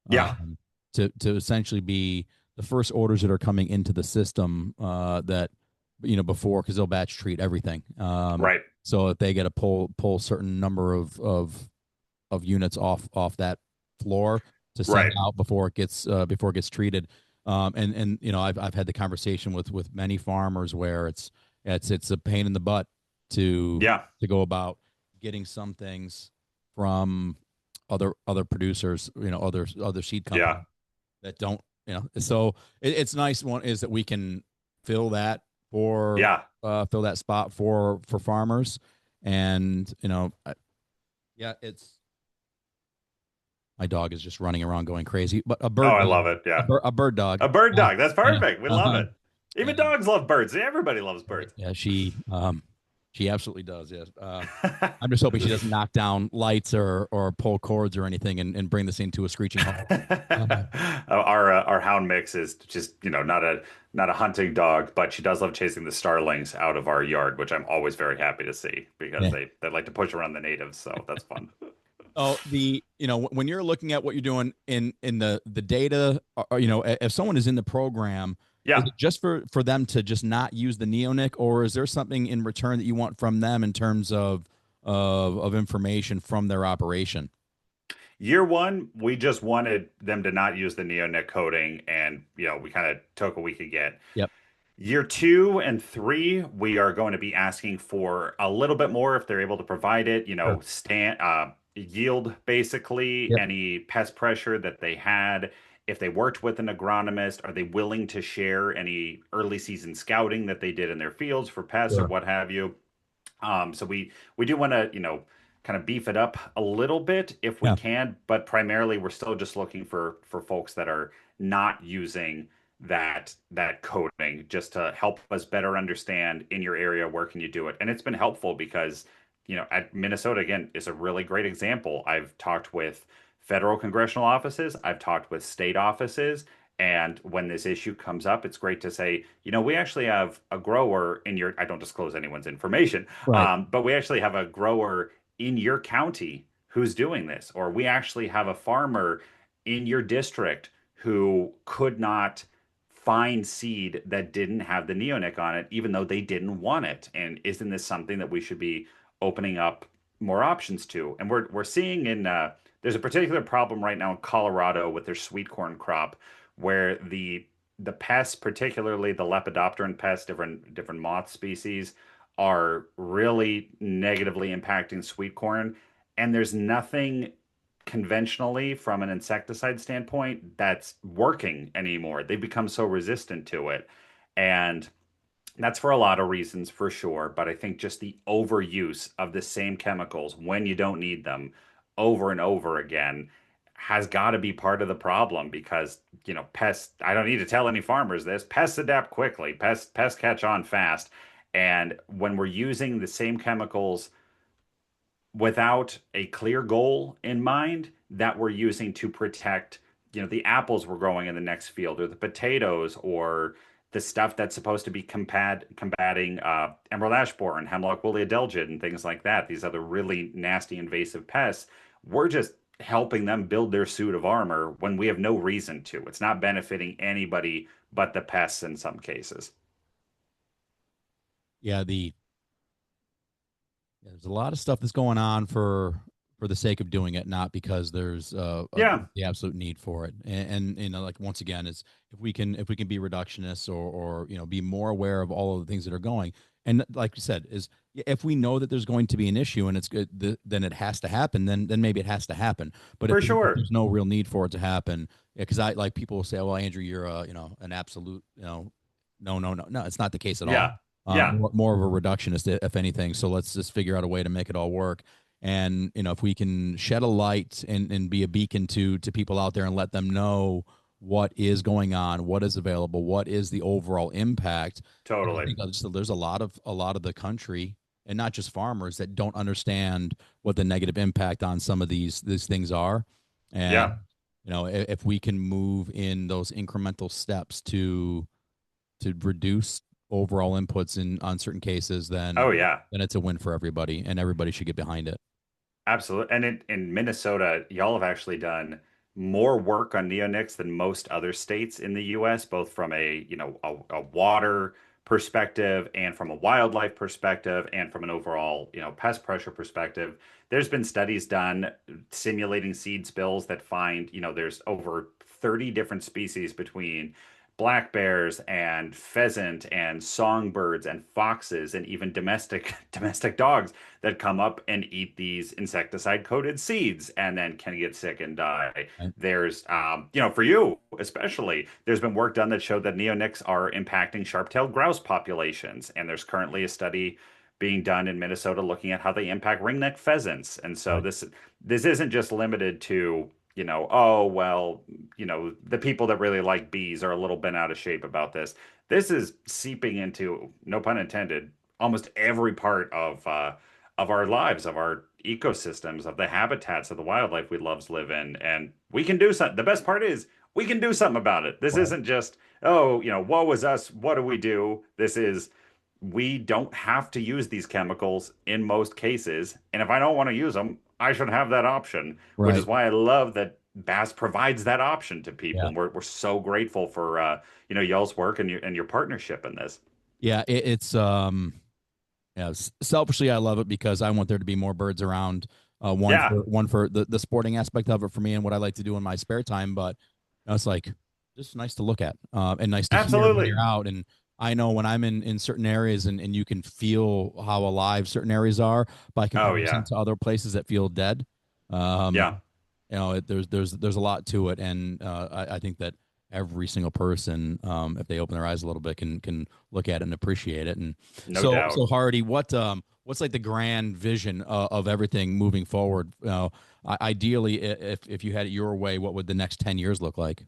[SPEAKER 2] Yeah,
[SPEAKER 1] um, to essentially be the first orders that are coming into the system, that before, because they'll batch treat everything.
[SPEAKER 2] right,
[SPEAKER 1] So if they get a pull certain number of units off that floor to send
[SPEAKER 2] right.
[SPEAKER 1] out before it gets treated. And I've had the conversation with many farmers where it's a pain in the butt to
[SPEAKER 2] Yeah,
[SPEAKER 1] to go about getting some things from other producers, other seed
[SPEAKER 2] yeah,
[SPEAKER 1] companies that don't, so it's nice. One is that we can fill that for
[SPEAKER 2] yeah.
[SPEAKER 1] fill that spot for farmers. And yeah, it's my dog is just running around going crazy, but a
[SPEAKER 2] Oh,
[SPEAKER 1] bird
[SPEAKER 2] I
[SPEAKER 1] dog,
[SPEAKER 2] love it. Yeah.
[SPEAKER 1] a bird dog.
[SPEAKER 2] A bird
[SPEAKER 1] uh,
[SPEAKER 2] dog. That's
[SPEAKER 1] yeah.
[SPEAKER 2] perfect. We love it. Even
[SPEAKER 1] And
[SPEAKER 2] dogs love birds. Everybody loves
[SPEAKER 1] right,
[SPEAKER 2] birds.
[SPEAKER 1] yeah, she absolutely does. Yes. I'm just hoping she doesn't knock down lights or pull cords or anything and bring this into a screeching halt. Uh,
[SPEAKER 2] Our hound mix is just not a hunting dog, but she does love chasing the starlings out of our yard, which I'm always very happy to see because
[SPEAKER 1] yeah.
[SPEAKER 2] they like to push around the natives, so that's fun.
[SPEAKER 1] Oh, when you're looking at what you're doing in the data, or, if someone is in the program, is
[SPEAKER 2] Yeah.
[SPEAKER 1] it just for them to just not use the neonic, or is there something in return that you want from them in terms of information from their operation?
[SPEAKER 2] Year one, we just wanted them to not use the neonic coding, and we kind of took what we could get.
[SPEAKER 1] Yep.
[SPEAKER 2] Year two and three, we are going to be asking for a little bit more if they're able to provide it,
[SPEAKER 1] Sure.
[SPEAKER 2] yield basically,
[SPEAKER 1] Yep.
[SPEAKER 2] any pest pressure that they had. If they worked with an agronomist, are they willing to share any early season scouting that they did in their fields for pests or
[SPEAKER 1] Sure.
[SPEAKER 2] what have you? So we do want to, kind of beef it up a little bit if we
[SPEAKER 1] Yeah.
[SPEAKER 2] can, but primarily we're still just looking for folks that are not using that coding just to help us better understand in your area where can you do it. And it's been helpful because, at Minnesota again is a really great example. I've talked with federal congressional offices, I've talked with state offices, And when this issue comes up, it's great to say, we actually have a grower in your, I don't disclose anyone's information,
[SPEAKER 1] Right.
[SPEAKER 2] but we actually have a grower in your county who's doing this, or we actually have a farmer in your district who could not find seed that didn't have the neonic on it, even though they didn't want it. And isn't this something that we should be opening up more options to? And we're seeing there's a particular problem right now in Colorado with their sweet corn crop, where the pests, particularly the lepidopteran pests, different moth species, are really negatively impacting sweet corn. And there's nothing conventionally from an insecticide standpoint that's working anymore. They've become so resistant to it. And that's for a lot of reasons for sure, but I think just the overuse of the same chemicals when you don't need them over and over again has got to be part of the problem because, pests, I don't need to tell any farmers this, pests adapt quickly. Pests catch on fast. And when we're using the same chemicals without a clear goal in mind that we're using to protect, the apples we're growing in the next field or the potatoes or the stuff that's supposed to be combating emerald ash borer and hemlock woolly adelgid and things like that. These other really nasty invasive pests. We're just helping them build their suit of armor when we have no reason to. It's not benefiting anybody but the pests in some cases.
[SPEAKER 1] Yeah, there's a lot of stuff that's going on for the sake of doing it, not because there's
[SPEAKER 2] Yeah,
[SPEAKER 1] the absolute need for it. And like once again, is if we can be reductionists or be more aware of all of the things that are going. And like you said, is if we know that there's going to be an issue and it's good, then it has to happen. Then maybe it has to happen. But if
[SPEAKER 2] for sure.
[SPEAKER 1] there's no real need for it to happen, because I like people will say, "Well, Andrew, you're an absolute no, no, no, no." It's not the case at all.
[SPEAKER 2] Yeah, yeah,
[SPEAKER 1] More of a reductionist, if anything. So let's just figure out a way to make it all work. And if we can shed a light and be a beacon to people out there and let them know what is going on, what is available, what is the overall impact. And I
[SPEAKER 2] totally.
[SPEAKER 1] think there's a lot of the country and not just farmers that don't understand what the negative impact on some of these things are. And
[SPEAKER 2] Yeah.
[SPEAKER 1] if we can move in those incremental steps to reduce overall inputs in on certain cases,
[SPEAKER 2] Oh,
[SPEAKER 1] then
[SPEAKER 2] yeah.
[SPEAKER 1] it's a win for everybody, and everybody should get behind it.
[SPEAKER 2] Absolutely. And in Minnesota, y'all have actually done more work on neonics than most other states in the US, both from a water perspective and from a wildlife perspective and from an overall, pest pressure perspective. There's been studies done simulating seed spills that find, there's over 30 different species between black bears and pheasant and songbirds and foxes and even domestic dogs that come up and eat these insecticide coated seeds and then can get sick and die.
[SPEAKER 1] Right?
[SPEAKER 2] There's, for you especially, there's been work done that showed that neonics are impacting sharp-tailed grouse populations. And there's currently a study being done in Minnesota looking at how they impact ringneck pheasants. And so
[SPEAKER 1] Right.
[SPEAKER 2] this isn't just limited to, oh, well, the people that really like bees are a little bent out of shape about this. This is seeping into, no pun intended, almost every part of our lives, of our ecosystems, of the habitats of the wildlife we love to live in. And we can do something. The best part is we can do something about it. This
[SPEAKER 1] Right.
[SPEAKER 2] isn't just, oh, woe is us. What do we do? This is, we don't have to use these chemicals in most cases. And if I don't want to use them, I should have that option, which is
[SPEAKER 1] Right.
[SPEAKER 2] why I love that Bass provides that option to people.
[SPEAKER 1] Yeah.
[SPEAKER 2] And we're so grateful for, y'all's work and your partnership in this.
[SPEAKER 1] Yeah. It's yeah. Selfishly, I love it because I want there to be more birds around.
[SPEAKER 2] Yeah,
[SPEAKER 1] One for the sporting aspect of it for me and what I like to do in my spare time. But it's like just nice to look at and nice to hear when you're
[SPEAKER 2] absolutely.
[SPEAKER 1] out. And I know when I'm in certain areas and you can feel how alive certain areas are by
[SPEAKER 2] Oh,
[SPEAKER 1] comparison
[SPEAKER 2] yeah.
[SPEAKER 1] to other places that feel dead. Um,
[SPEAKER 2] Yeah,
[SPEAKER 1] there's a lot to it, and I think that every single person, if they open their eyes a little bit, can look at it and appreciate it. And
[SPEAKER 2] no
[SPEAKER 1] so
[SPEAKER 2] doubt.
[SPEAKER 1] Hardy, what's like the grand vision of everything moving forward? Ideally, if you had it your way, what would the next 10 years look like?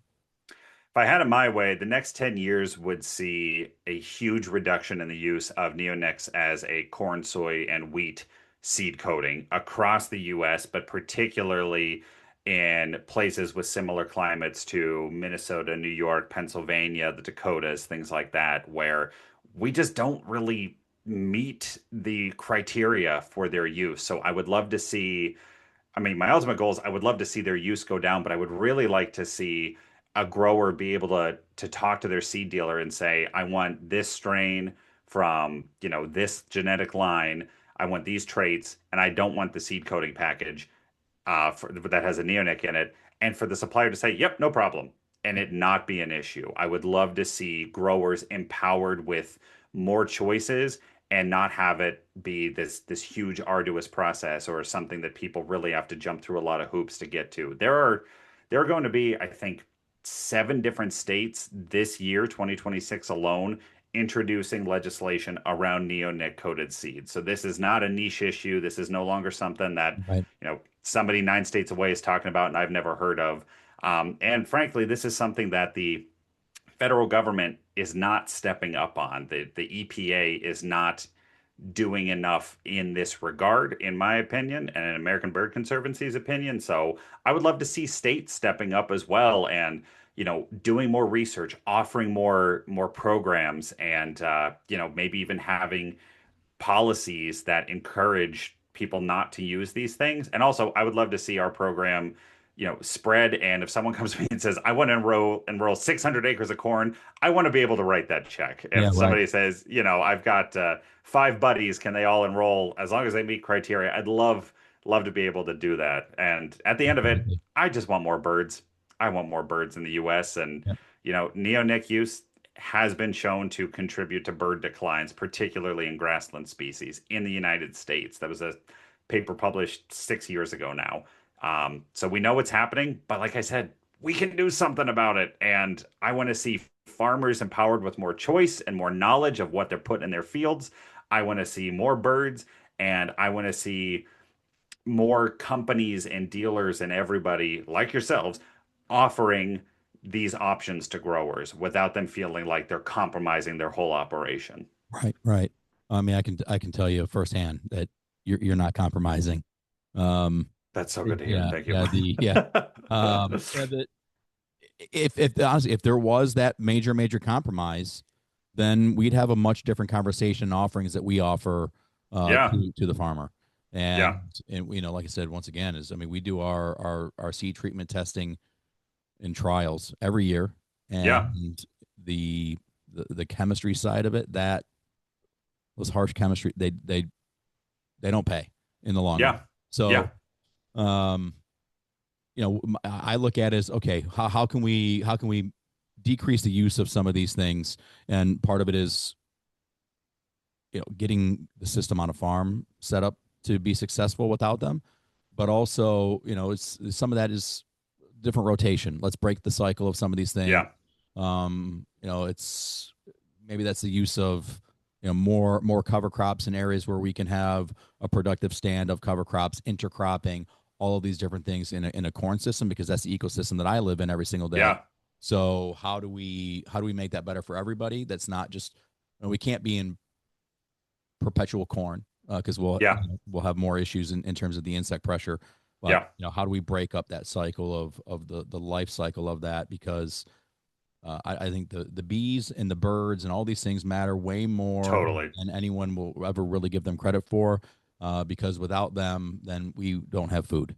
[SPEAKER 2] If I had it my way, the next 10 years would see a huge reduction in the use of neonics as a corn, soy, and wheat seed coating across the US, but particularly in places with similar climates to Minnesota, New York, Pennsylvania, the Dakotas, things like that, where we just don't really meet the criteria for their use. So I would love to see, I mean, my ultimate goal is I would love to see their use go down, but I would really like to see a grower be able to talk to their seed dealer and say, I want this strain from, this genetic line. I want these traits, and I don't want the seed coating package that has a neonic in it, and for the supplier to say, "Yep, no problem," and it not be an issue. I would love to see growers empowered with more choices and not have it be this huge arduous process or something that people really have to jump through a lot of hoops to get to. There are going to be, I think, 7 different states this year, 2026 alone, introducing legislation around neonic coated seeds. So this is not a niche issue. This is no longer something that,
[SPEAKER 1] Right.
[SPEAKER 2] somebody 9 states away is talking about and I've never heard of. And frankly, this is something that the federal government is not stepping up on. The EPA is not doing enough in this regard, in my opinion, and in American Bird Conservancy's opinion. So I would love to see states stepping up as well and doing more research, offering more programs, and maybe even having policies that encourage people not to use these things. And also, I would love to see our program, spread. And if someone comes to me and says, "I want to enroll 600 acres of corn," I want to be able to write that check.
[SPEAKER 1] Yeah.
[SPEAKER 2] If
[SPEAKER 1] Right.
[SPEAKER 2] somebody says, "I've got 5 buddies, can they all enroll as long as they meet criteria?" I'd love to be able to do that. And at the end of it,
[SPEAKER 1] Absolutely.
[SPEAKER 2] I just want more birds. I want more birds in the U.S. And
[SPEAKER 1] Yeah.
[SPEAKER 2] neonic use has been shown to contribute to bird declines, particularly in grassland species in the United States. That was a paper published 6 years ago now. So we know what's happening, but like I said, we can do something about it. And I want to see farmers empowered with more choice and more knowledge of what they're putting in their fields. I want to see more birds, and I want to see more companies and dealers and everybody like yourselves offering these options to growers without them feeling like they're compromising their whole operation.
[SPEAKER 1] Right. Right. I mean, I can tell you firsthand that you're not compromising. Um,
[SPEAKER 2] That's so good to hear.
[SPEAKER 1] yeah.
[SPEAKER 2] Thank you.
[SPEAKER 1] Yeah. Yeah. If honestly, if there was that major compromise, then we'd have a much different conversation and offerings that we offer
[SPEAKER 2] Yeah.
[SPEAKER 1] to the farmer.
[SPEAKER 2] Yeah.
[SPEAKER 1] And like I said, once again, is I mean, we do our seed treatment testing and trials every year,
[SPEAKER 2] Yeah.
[SPEAKER 1] and the chemistry side of it, that those harsh chemistry, they don't pay in the long run.
[SPEAKER 2] Yeah.
[SPEAKER 1] So,
[SPEAKER 2] Yeah.
[SPEAKER 1] um, I look at it as, okay, how can we decrease the use of some of these things, and part of it is getting the system on a farm set up to be successful without them, but also it's some of that is different rotation. Let's break the cycle of some of these things.
[SPEAKER 2] Yeah.
[SPEAKER 1] It's maybe that's the use of more cover crops in areas where we can have a productive stand of cover crops, intercropping, all of these different things in a corn system, because that's the ecosystem that I live in every single day.
[SPEAKER 2] Yeah.
[SPEAKER 1] So how do we make that better for everybody? That's not just, we can't be in perpetual corn, because
[SPEAKER 2] Yeah.
[SPEAKER 1] we'll have more issues in terms of the insect pressure. But
[SPEAKER 2] Yeah.
[SPEAKER 1] how do we break up that cycle of the life cycle of that? Because I think the bees and the birds and all these things matter way more
[SPEAKER 2] Totally.
[SPEAKER 1] than anyone will ever really give them credit for. Because without them, then we don't have food.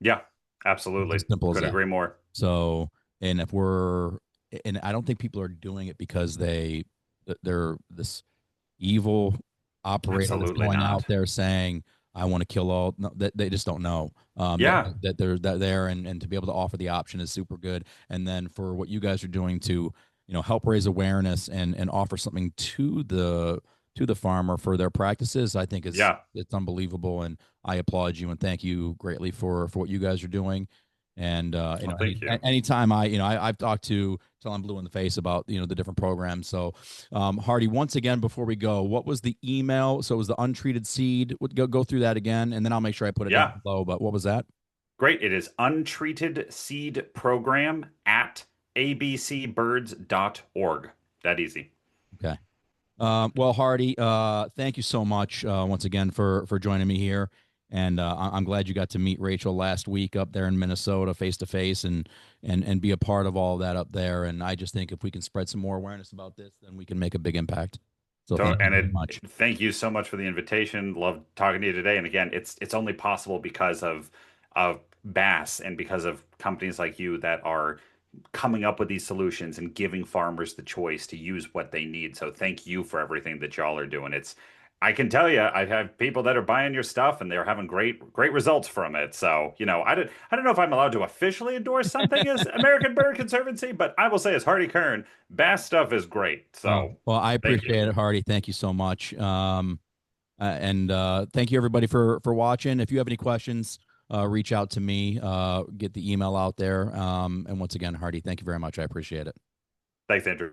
[SPEAKER 2] Yeah.
[SPEAKER 1] It's as
[SPEAKER 2] Absolutely.
[SPEAKER 1] simple as
[SPEAKER 2] Couldn't
[SPEAKER 1] that.
[SPEAKER 2] agree more.
[SPEAKER 1] So, and I don't think people are doing it because they're this evil operator that's
[SPEAKER 2] Absolutely
[SPEAKER 1] going
[SPEAKER 2] not.
[SPEAKER 1] out there saying, I want to kill all. No, that they just don't know
[SPEAKER 2] Yeah.
[SPEAKER 1] that they're there, and to be able to offer the option is super good. And then for what you guys are doing to help raise awareness and offer something to the farmer for their practices, I think
[SPEAKER 2] Yeah.
[SPEAKER 1] it's unbelievable, and I applaud you and thank you greatly for what you guys are doing. And
[SPEAKER 2] Well, thank you.
[SPEAKER 1] anytime I've talked to till I'm blue in the face about the different programs. So, Hardy, once again before we go, what was the email? So it was the untreated seed. Go through that again, and then I'll make sure I put it down
[SPEAKER 2] Yeah.
[SPEAKER 1] below. But what was that?
[SPEAKER 2] Great. It is untreatedseedprogram at abcbirds.org. That easy.
[SPEAKER 1] Okay. Well, Hardy, thank you so much once again for joining me here. And I'm glad you got to meet Rachel last week up there in Minnesota face to face and be a part of all that up there. And I just think if we can spread some more awareness about this, then we can make a big impact. So thank you
[SPEAKER 2] And
[SPEAKER 1] very much.
[SPEAKER 2] thank you so much for the invitation. Love talking to you today. And again, it's only possible because of Bass and because of companies like you that are coming up with these solutions and giving farmers the choice to use what they need. So thank you for everything that y'all are doing. I can tell you, I have people that are buying your stuff and they're having great results from it. So, I don't know if I'm allowed to officially endorse something as American Bird Conservancy, but I will say as Hardy Kern, Bass stuff is great.
[SPEAKER 1] Oh,
[SPEAKER 2] So
[SPEAKER 1] well, I
[SPEAKER 2] thank you.
[SPEAKER 1] appreciate it, Hardy. Thank you so much. And thank you everybody for watching. If you have any questions, reach out to me. Get the email out there. And once again, Hardy, thank you very much. I appreciate it.
[SPEAKER 2] Thanks, Andrew.